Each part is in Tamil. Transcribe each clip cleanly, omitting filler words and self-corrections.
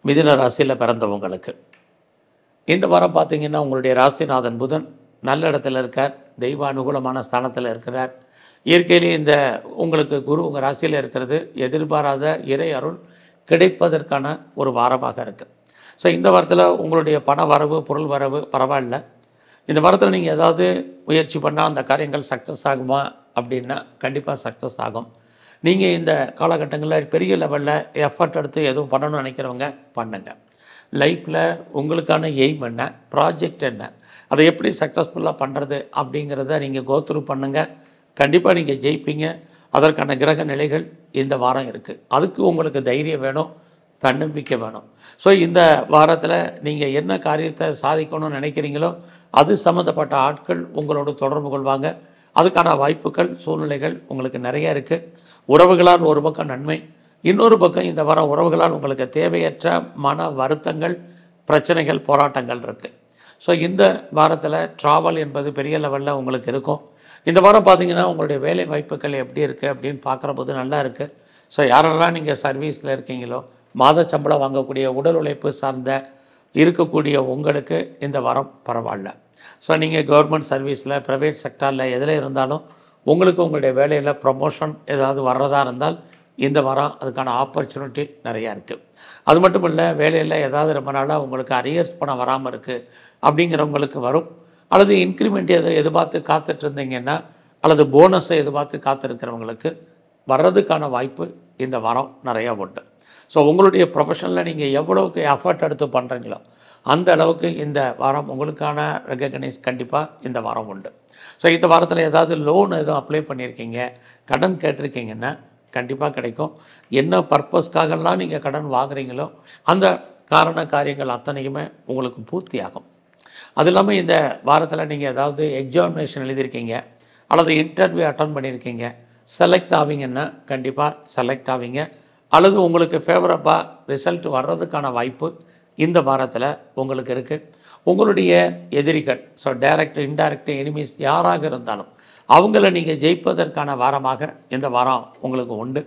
மிதுன ராசியில் பிறந்தவங்களுக்கு இந்த வாரம் பார்த்தீங்கன்னா உங்களுடைய ராசிநாதன் புதன் நல்ல இடத்துல இருக்கார், தெய்வ அனுகூலமான ஸ்தானத்தில் இருக்கிறார். இயற்கையிலேயே இந்த உங்களுக்கு குரு உங்கள் ராசியில் இருக்கிறது எதிர்பாராத இறை அருள் கிடைப்பதற்கான ஒரு வாரமாக இருக்குது. ஸோ இந்த வாரத்தில் உங்களுடைய பண வரவு பொருள் வரவு பரவாயில்ல. இந்த வாரத்தில் நீங்கள் ஏதாவது முயற்சி பண்ணால் அந்த காரியங்கள் சக்ஸஸ் ஆகுமா அப்படின்னா கண்டிப்பாக சக்ஸஸ் ஆகும். நீங்கள் இந்த காலகட்டங்களில் பெரிய லெவலில் எஃபர்ட் எடுத்து எதுவும் பண்ணணும்னு நினைக்கிறவங்க பண்ணுங்கள். லைஃப்பில் உங்களுக்கான எய்ம் என்ன, ப்ராஜெக்ட் என்ன, அதை எப்படி சக்ஸஸ்ஃபுல்லாக பண்ணுறது அப்படிங்கிறத நீங்கள் கோத்ரூ பண்ணுங்கள். கண்டிப்பாக நீங்கள் ஜெயிப்பீங்க. அதற்கான கிரக நிலைகள் இந்த வாரம் இருக்குது. அதுக்கு உங்களுக்கு தைரியம் வேணும், தன்னம்பிக்கை வேணும். ஸோ இந்த வாரத்தில் நீங்கள் என்ன காரியத்தை சாதிக்கணும்னு நினைக்கிறீங்களோ அது சம்மந்தப்பட்ட ஆட்கள் உங்களோட தொடர்பு கொள்வாங்க. அதுக்கான வாய்ப்புகள் சூழ்நிலைகள் உங்களுக்கு நிறைய இருக்குது. உறவுகளால் ஒரு பக்கம் நன்மை, இன்னொரு பக்கம் இந்த வாரம் உறவுகளால் உங்களுக்கு தேவையற்ற மன வருத்தங்கள், பிரச்சனைகள், போராட்டங்கள் இருக்குது. ஸோ இந்த வாரத்தில் ட்ராவல் என்பது பெரிய லெவலில் உங்களுக்கு இருக்கும். இந்த வாரம் பார்த்திங்கன்னா உங்களுடைய வேலை வாய்ப்புகள் எப்படி இருக்குது அப்படின்னு பார்க்குற போது நல்லா இருக்குது. ஸோ யாரெல்லாம் நீங்கள் சர்வீஸில் இருக்கீங்களோ, மாத சம்பளம் வாங்கக்கூடிய உடல் உழைப்பு சார்ந்த இருக்கக்கூடிய உங்களுக்கு இந்த வாரம் பரவாயில்ல. ஸோ நீங்கள் கவர்மெண்ட் சர்வீஸில், ப்ரைவேட் செக்டாரில் எதில் இருந்தாலும் உங்களுக்கு உங்களுடைய வேலையில் ப்ரமோஷன் ஏதாவது வர்றதா இருந்தால் இந்த வாரம் அதுக்கான ஆப்பர்ச்சுனிட்டி நிறையா இருக்குது. அது மட்டும் இல்லை, வேலையில் ஏதாவது ரொம்ப நாளாக உங்களுக்கு அரியர்ஸ் பணம் வராமல் இருக்குது அப்படிங்கிறவங்களுக்கு வரும். அல்லது இன்க்ரிமெண்ட் எதிர்பார்த்து காத்துட்டு இருந்தீங்கன்னா, அல்லது போனஸை எதிர்பார்த்து காத்திருக்கிறவங்களுக்கு வர்றதுக்கான வாய்ப்பு இந்த வாரம் நிறையா உண்டு. ஸோ உங்களுடைய ப்ரொஃபஷனில் நீங்கள் எவ்வளவுக்கு எஃபர்ட் எடுத்து பண்ணுறீங்களோ அந்த அளவுக்கு இந்த வாரம் உங்களுக்கான ரெகக்னைஸ் கண்டிப்பாக இந்த வாரம் உண்டு. ஸோ இந்த வாரத்தில் ஏதாவது லோன் எதுவும் அப்ளை பண்ணியிருக்கீங்க, கடன் கேட்டிருக்கீங்கன்னா கண்டிப்பாக கிடைக்கும். என்ன பர்பஸ்க்காகலாம் நீங்கள் கடன் வாங்குறீங்களோ அந்த காரியங்கள் அத்தனையுமே உங்களுக்கு பூர்த்தி ஆகும். அது இல்லாமல் இந்த வாரத்தில் நீங்கள் ஏதாவது எக்ஸாமினேஷன் எழுதியிருக்கீங்க அல்லது இன்டர்வியூ அட்டன் பண்ணியிருக்கீங்க, செலக்ட் ஆவீங்கன்னா கண்டிப்பாக செலக்ட் ஆவீங்க. அல்லது உங்களுக்கு ஃபேவரபாக ரிசல்ட் வர்றதுக்கான வாய்ப்பு இந்த வாரத்தில் உங்களுக்கு இருக்குது. உங்களுடைய எதிரிகள், ஸோ டைரக்ட் இன்டைரக்ட் எனிமீஸ் யாராக இருந்தாலும் அவங்கள நீங்கள் ஜெயிப்பதற்கான வாரமாக இந்த வாரம் உங்களுக்கு உண்டு.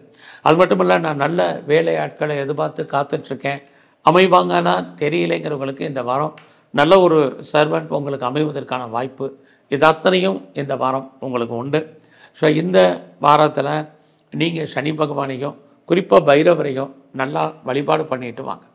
அது மட்டும் இல்லை, நான் நல்ல வேலையாட்களை எதிர்பார்த்து காத்துட்ருக்கேன், அமைவாங்கன்னா தெரியலைங்கிறவங்களுக்கு இந்த வாரம் நல்ல ஒரு சர்வெண்ட் உங்களுக்கு அமைவதற்கான வாய்ப்பு இது அத்தனையும் இந்த வாரம் உங்களுக்கு உண்டு. ஸோ இந்த வாரத்தில் நீங்கள் சனி பகவானையும் குறிப்பாக பைரவரையும் நல்லா வழிபாடு பண்ணிட்டு வாங்க.